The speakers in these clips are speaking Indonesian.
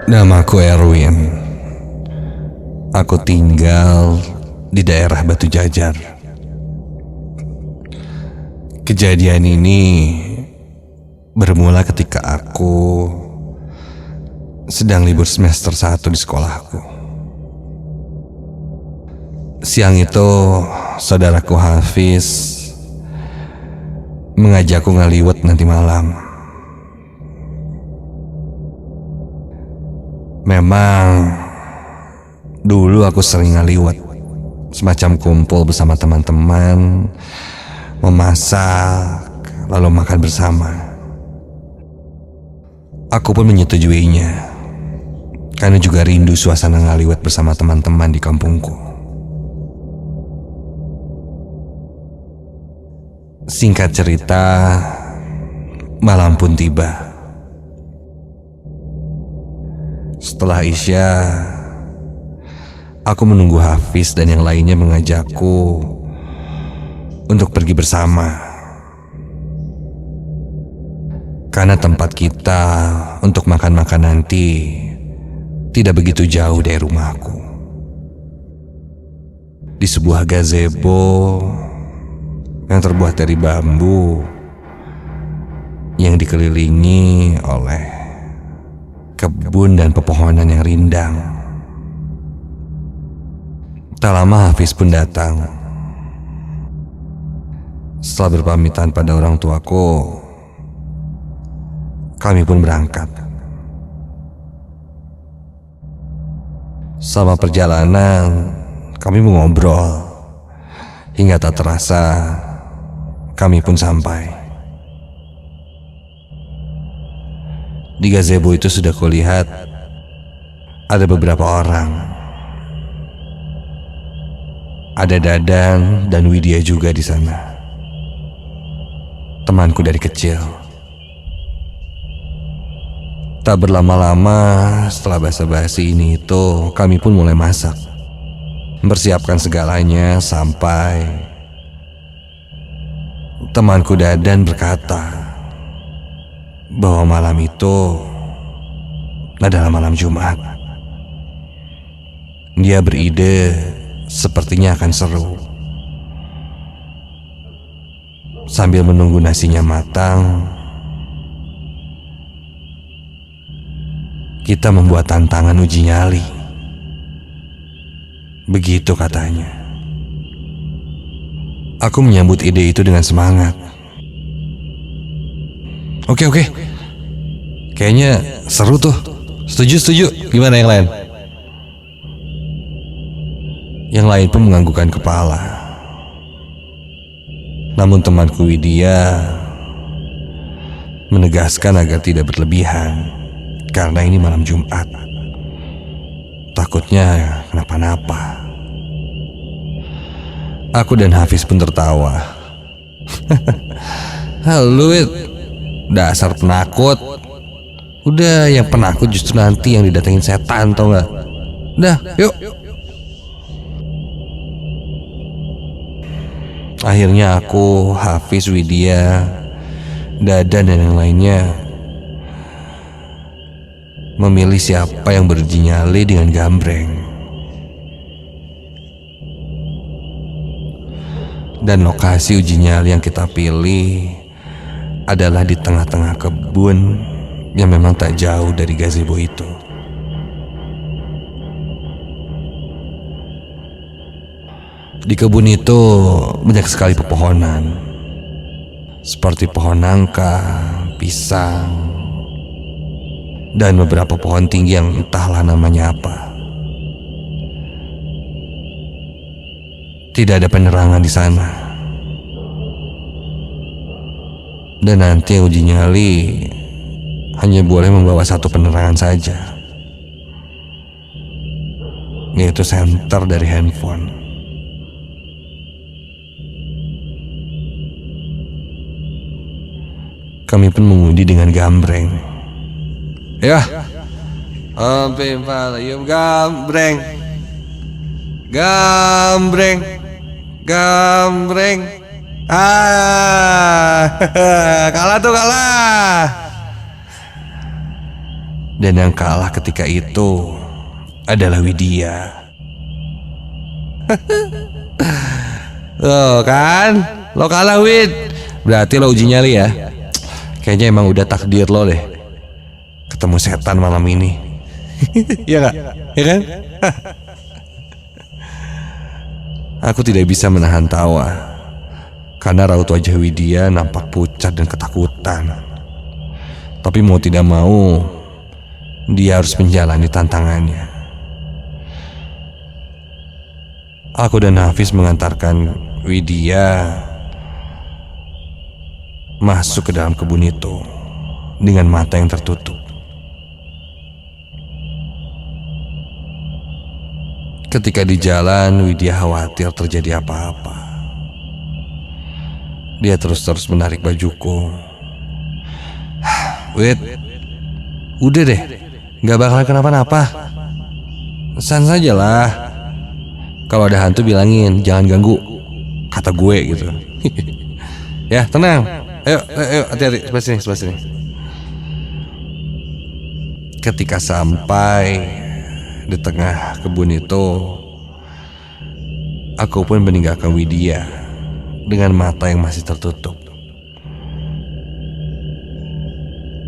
Namaku Erwin. Aku tinggal di daerah Batu Jajar. Kejadian ini bermula ketika aku sedang libur semester 1 di sekolahku. Siang itu saudaraku Hafiz mengajakku ngaliwet nanti malam. Memang dulu aku sering ngaliwet, semacam kumpul bersama teman-teman, memasak, lalu makan bersama. Aku pun menyetujuinya, karena juga rindu suasana ngaliwet bersama teman-teman di kampungku. Singkat cerita, malam pun tiba. Setelah Isya, aku menunggu Hafiz dan yang lainnya mengajakku untuk pergi bersama. Karena tempat kita untuk makan-makan nanti tidak begitu jauh dari rumahku. Di sebuah gazebo yang terbuat dari bambu yang dikelilingi oleh kebun dan pepohonan yang rindang. Tak lama Hafiz pun datang. Setelah berpamitan pada orang tuaku, kami pun berangkat. Selama perjalanan, kami mengobrol hingga tak terasa kami pun sampai. Di gazebo itu sudah kulihat ada beberapa orang. Ada Dadan dan Widya juga di sana. Temanku dari kecil. Tak berlama-lama setelah basa-basi ini itu, kami pun mulai masak. Mempersiapkan segalanya sampai temanku Dadan berkata bahwa malam itu adalah malam Jumat. Dia beride sepertinya akan seru. Sambil menunggu nasinya matang, kita membuat tantangan uji nyali. Begitu katanya. Aku menyambut ide itu dengan semangat. Oke, kayaknya seru tuh. Setuju. Gimana yang lain? Yang lain pun menganggukkan kepala. Namun temanku Widya menegaskan agar tidak berlebihan, karena ini malam Jumat. Takutnya kenapa-napa. Aku dan Hafiz pun tertawa. Halo, dasar penakut. Udah, yang penakut justru nanti yang didatengin setan, tau gak? Udah, yuk. Akhirnya aku, Hafiz, Widya, Dadan dan yang lainnya memilih siapa yang beruji nyali dengan gambreng. Dan lokasi uji nyali yang kita pilih adalah di tengah-tengah kebun yang memang tak jauh dari gazebo itu. Di kebun itu banyak sekali pepohonan, seperti pohon nangka, pisang, dan beberapa pohon tinggi yang entahlah namanya apa. Tidak ada penerangan di sana. Dan nanti uji nyali hanya boleh membawa satu penerangan saja, yaitu senter dari handphone. Kami pun mengundi dengan gambreng. Ya, yuk gambreng. Kalah. Dan yang kalah ketika itu adalah Widya. Loh kan, lo kalah Wid. Berarti lo uji nyali ya. Kayaknya emang udah takdir lo deh ketemu setan malam ini. Iya gak? Iya kan? Aku tidak bisa menahan tawa karena raut wajah Widya nampak pucat dan ketakutan. Tapi mau tidak mau, dia harus menjalani tantangannya. Aku dan Hafiz mengantarkan Widya masuk ke dalam kebun itu dengan mata yang tertutup. Ketika di jalan, Widya khawatir terjadi apa-apa. Dia terus-terus menarik bajuku. Wid, udah deh, gak bakalan kenapa-napa. San sajalah. Kalau ada hantu bilangin, jangan ganggu, kata gue gitu. Ya tenang. Ayo, hati-hati, sebelah sini. Ketika sampai di tengah kebun itu, aku pun meninggalkan Widya dengan mata yang masih tertutup.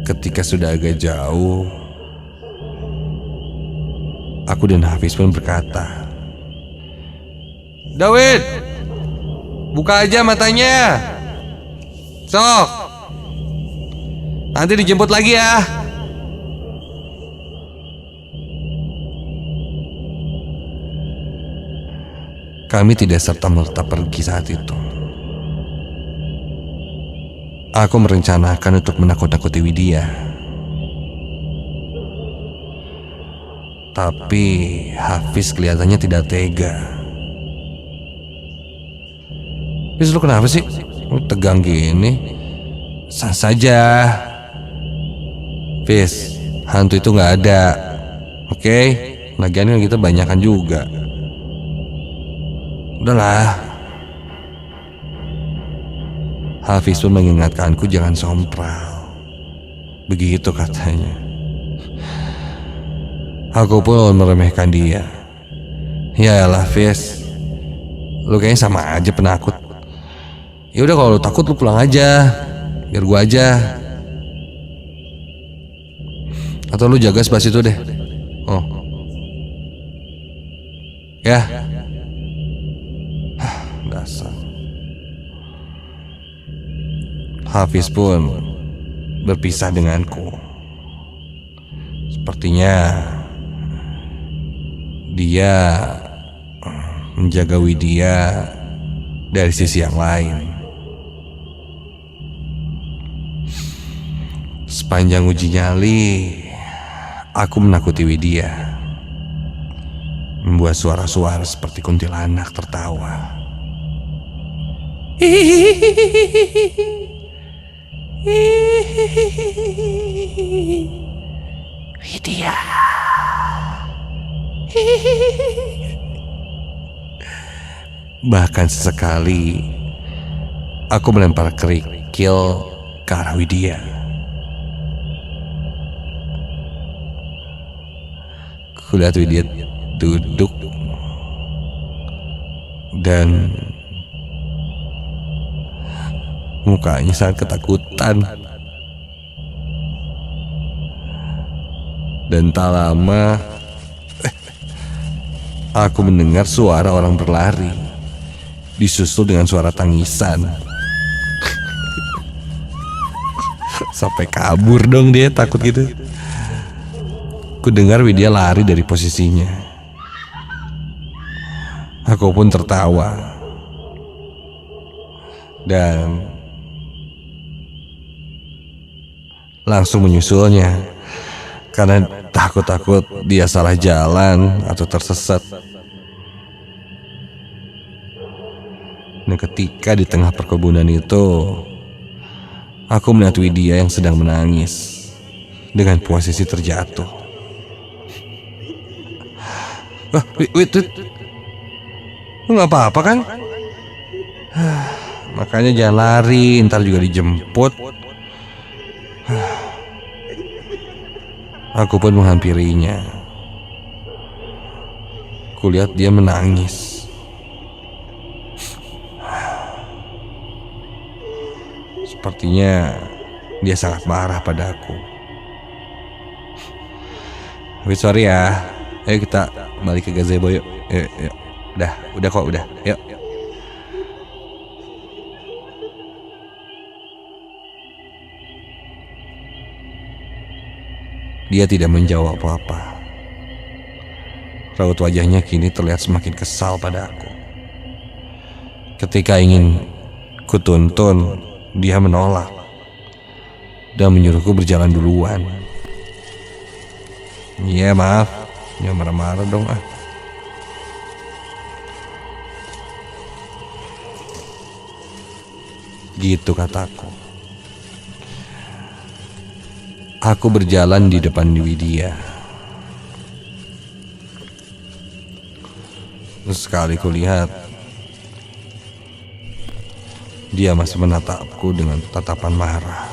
Ketika sudah agak jauh, aku dan Hafiz pun berkata, David, buka aja matanya. Sok, nanti dijemput lagi ya. Kami tidak serta-merta pergi saat itu. Aku merencanakan untuk menakut-nakuti Widya. Tapi Hafiz kelihatannya tidak tega. Hafiz, lu kenapa sih? Lu tegang gini? Sah saja. Hafiz, hantu itu gak ada. Oke? Lagian kan kita banyakan juga. Udahlah. Hafiz pun mengingatkanku jangan sompral. Begitu katanya. Aku pun meremehkan dia. Yaelah Hafiz, lu kayaknya sama aja penakut. Ya udah kalau lu takut lu pulang aja, biar gua aja. Atau lu jaga sebelah situ deh. Oh. Ya. Dasar. Hafiz pun berpisah denganku. Sepertinya dia menjaga Widya dari sisi yang lain. Sepanjang uji nyali, aku menakuti Widya, membuat suara-suara seperti kuntilanak tertawa. Widya. Bahkan sesekali aku melempar kerikil ke arah Widya. Kulihat Widya duduk dan mukanya sangat ketakutan. Dan tak lama aku mendengar suara orang berlari, disusul dengan suara tangisan. Sampai kabur dong dia, takut gitu. Ku dengar Widya lari dari posisinya. Aku pun tertawa dan langsung menyusulnya karena takut-takut dia salah jalan atau tersesat. Dan ketika di tengah perkebunan itu, aku melihat Widya yang sedang menangis dengan posisi terjatuh. Wait, lu gak apa-apa kan? Makanya jangan lari, ntar juga dijemput. Aku pun menghampirinya. Kulihat dia menangis. Sepertinya dia sangat marah pada aku. Sorry ya. Ayo kita balik ke gazebo yuk. Yuk. Udah kok, udah. Yuk. Dia tidak menjawab apa-apa. Raut wajahnya kini terlihat semakin kesal pada aku. Ketika ingin kutuntun, dia menolak dan menyuruhku berjalan duluan. Iya, maaf, jangan marah-marah dong ah. Gitu kataku. Aku berjalan di depan Widya. Sekali kulihat, dia masih menatapku dengan tatapan marah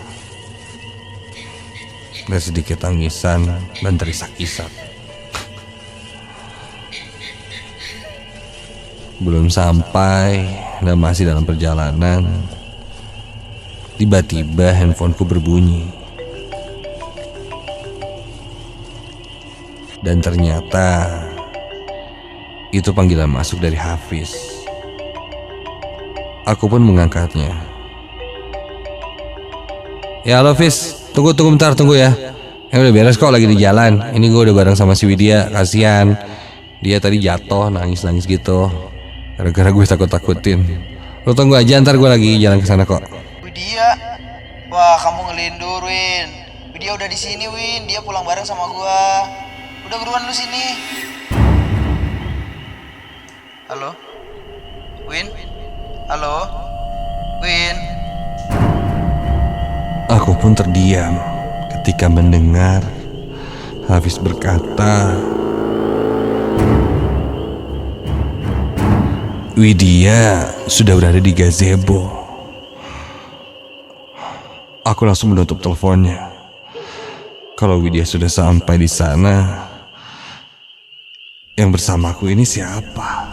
dan sedikit tangisan dan terisak-isak. Belum sampai dan masih dalam perjalanan, tiba-tiba handphoneku berbunyi. Dan ternyata itu panggilan masuk dari Hafiz. Aku pun mengangkatnya. Ya halo Fiz, tunggu bentar, tunggu ya. Udah beres kok, lagi di jalan. Ini gue udah bareng sama si Widya, kasihan. Dia tadi jatuh, nangis gitu. Gara-gara gue takut-takutin. Lo tunggu aja, ntar gue lagi jalan ke sana kok. Widya, wah kamu ngelindur Win. Widya udah di sini Win, dia pulang bareng sama gue. Udah buruan lu sini. Halo? Win? Halo? Win? Aku pun terdiam ketika mendengar Hafiz berkata, Widya sudah berada di gazebo. Aku langsung menutup teleponnya. Kalau Widya sudah sampai di sana, yang bersamaku ini siapa?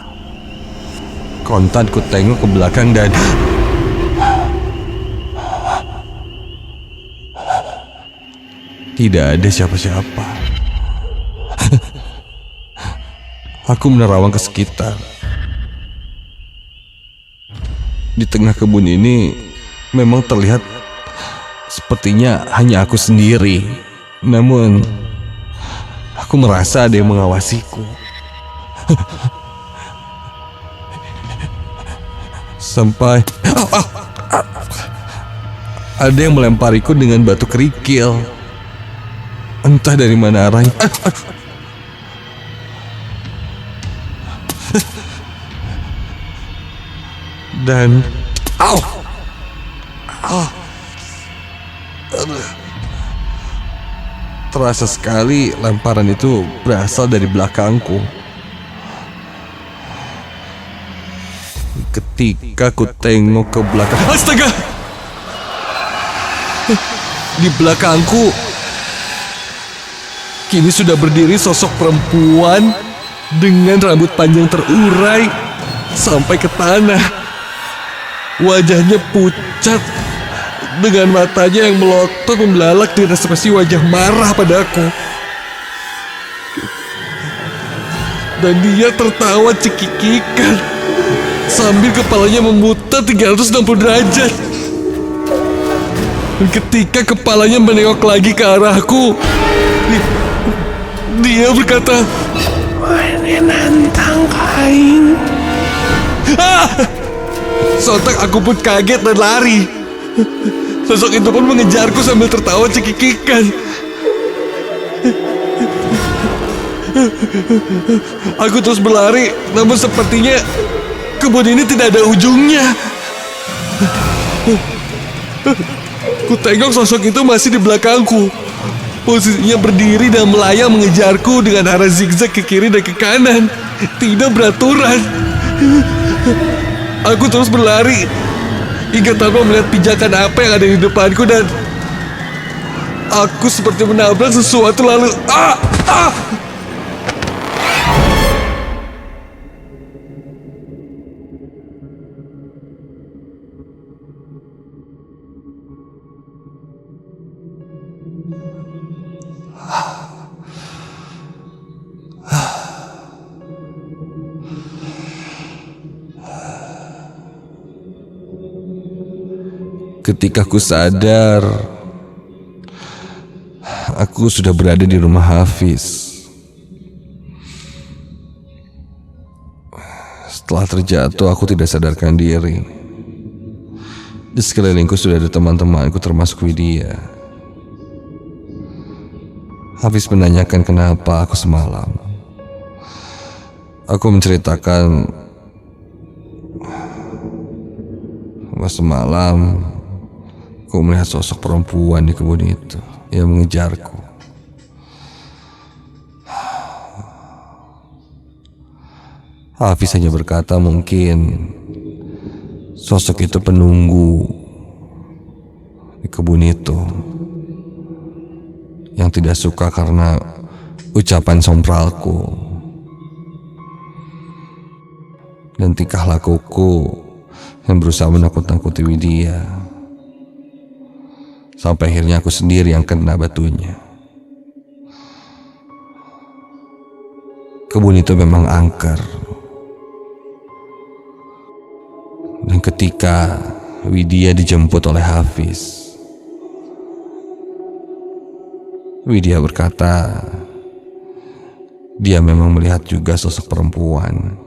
Kontan ku tengok ke belakang dan tidak ada siapa-siapa. Aku menerawang ke sekitar. Di tengah kebun ini memang terlihat sepertinya hanya aku sendiri. Namun aku merasa ada yang mengawasiku. Sampai ada yang melempariku dengan batu kerikil. Entah dari mana arahnya. Dan terasa sekali lemparan itu berasal dari belakangku. Ketika ku tengok ke belakang, astaga! Di belakangku kini sudah berdiri sosok perempuan dengan rambut panjang terurai sampai ke tanah. Wajahnya pucat dengan matanya yang melotot membelalak dengan ekspresi wajah marah padaku. Dan dia tertawa cekikikan sambil kepalanya memutar 360 derajat. Dan ketika kepalanya menengok lagi ke arahku, dia berkata, "Mana nantang kain?" Sontak aku pun kaget dan lari. Sosok itu pun mengejarku sambil tertawa cekikikan. Aku terus berlari, namun sepertinya kebun ini tidak ada ujungnya. Ku tengok sosok itu masih di belakangku. Posisinya berdiri dan melayang mengejarku dengan arah zigzag ke kiri dan ke kanan. Tidak beraturan. Aku terus berlari hingga tanpa melihat pijakan apa yang ada di depanku, dan Aku seperti menabrak sesuatu lalu Ketika ku sadar, aku sudah berada di rumah Hafiz. Setelah terjatuh, aku tidak sadarkan diri. Di sekelilingku sudah ada teman-temanku termasuk Widya. Hafiz menanyakan kenapa aku semalam. Aku menceritakan bahwa semalam aku melihat sosok perempuan di kebun itu yang mengejarku. Hafiz hanya berkata mungkin sosok itu penunggu di kebun itu yang tidak suka karena ucapan sompralku dan tingkah lakuku yang berusaha menakut-nakuti Widya. Sampai akhirnya aku sendiri yang kena batunya. Kebun itu memang angker. Dan ketika Widya dijemput oleh Hafiz, Widya berkata dia memang melihat juga sosok perempuan.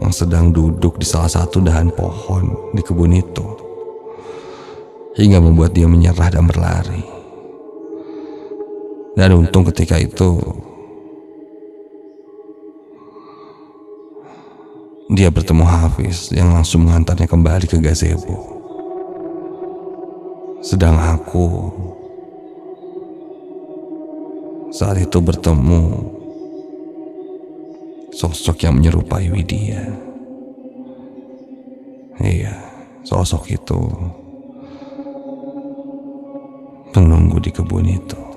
Yang sedang duduk di salah satu dahan pohon di kebun itu, hingga membuat dia menyerah dan berlari. Dan untung ketika itu dia bertemu Hafiz yang langsung mengantarnya kembali ke gazebo. Sedang aku saat itu bertemu sosok yang menyerupai Widya. Iya, sosok itu penunggu di kebun itu.